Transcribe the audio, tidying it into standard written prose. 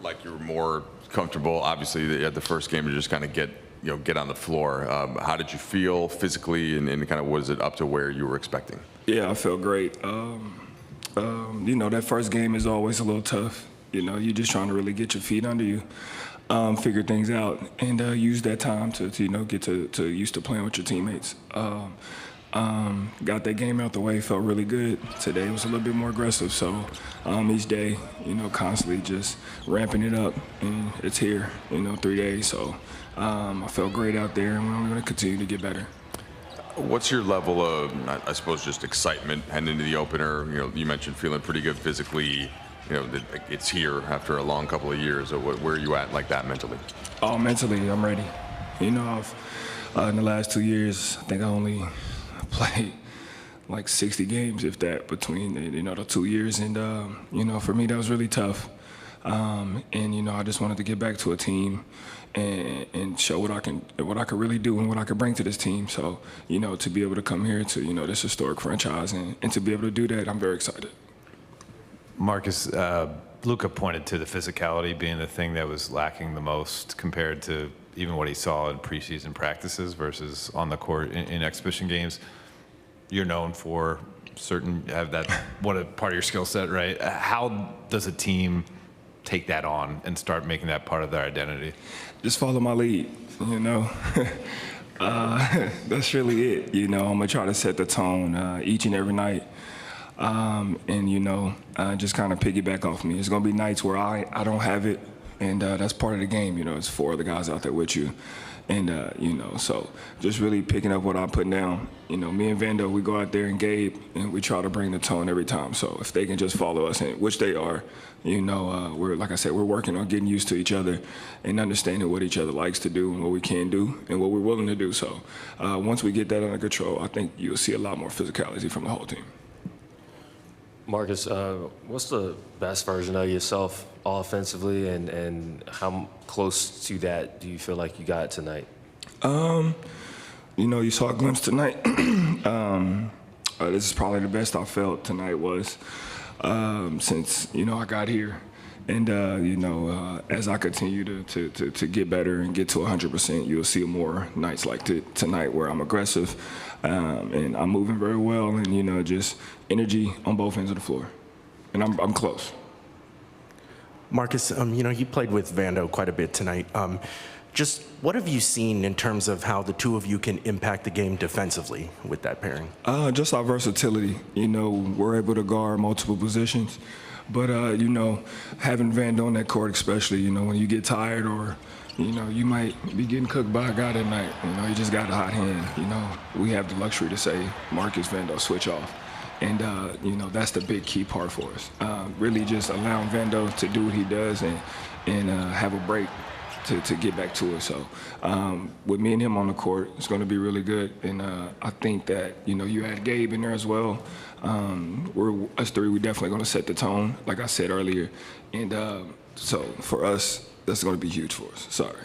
like you were more comfortable. Obviously, you had the first game to just kind of get on the floor. How did you feel physically, and kind of was it up to where you were expecting? Yeah, I felt great. That first game is always a little tough. You're just trying to really get your feet under you, figure things out, and use that time to get to used to playing with your teammates. Got that game out the way, felt really good. Today was a little bit more aggressive, so each day, constantly just ramping it up, and it's here, 3 days. So I felt great out there, and we're going to continue to get better. What's your level of, I suppose, just excitement heading into the opener? You mentioned feeling pretty good physically. That it's here after a long couple of years. So where are you at like that mentally? Oh, mentally, I'm ready. I've, in the last 2 years, I think I only played like 60 games, if that, between the 2 years. And for me, that was really tough. I just wanted to get back to a team and show what I can really do and what I can bring to this team. So to be able to come here to this historic franchise and to be able to do that, I'm very excited. Marcus, Luka pointed to the physicality being the thing that was lacking the most compared to even what he saw in preseason practices versus on the court in exhibition games. You're known for have that part of your skill set, right? How does a team take that on and start making that part of their identity? Just follow my lead, That's really it. I'm gonna try to set the tone each and every night. Just kind of piggyback off me. It's gonna be nights where I don't have it, and that's part of the game. It's 4 other guys out there with you, and so just really picking up what I'm putting down. Me and Vando, we go out there and Gabe, and we try to bring the tone every time. So if they can just follow us, which they are, we're, like I said, we're working on getting used to each other and understanding what each other likes to do and what we can do and what we're willing to do. So once we get that under control, I think you'll see a lot more physicality from the whole team. Marcus, what's the best version of yourself offensively, and how close to that do you feel like you got tonight? You saw a glimpse tonight. This is probably the best I felt tonight was since I got here, and as I continue to get better and get to 100%, you'll see more nights like tonight where I'm aggressive and I'm moving very well, and just energy on both ends of the floor, and I'm close. Marcus, you played with Vando quite a bit tonight. Just what have you seen in terms of how the two of you can impact the game defensively with that pairing? Just our versatility. We're able to guard multiple positions, but having Vando on that court, especially, when you get tired or you might be getting cooked by a guy that night. You just got a hot hand. We have the luxury to say, Marcus, Vando, switch off. And, that's the big key part for us. Really just allowing Vando to do what he does and have a break to get back to it. So with me and him on the court, it's going to be really good. And I think that, you had Gabe in there as well. Us three, we're definitely going to set the tone, like I said earlier. And so for us, that's going to be huge for us. Sorry.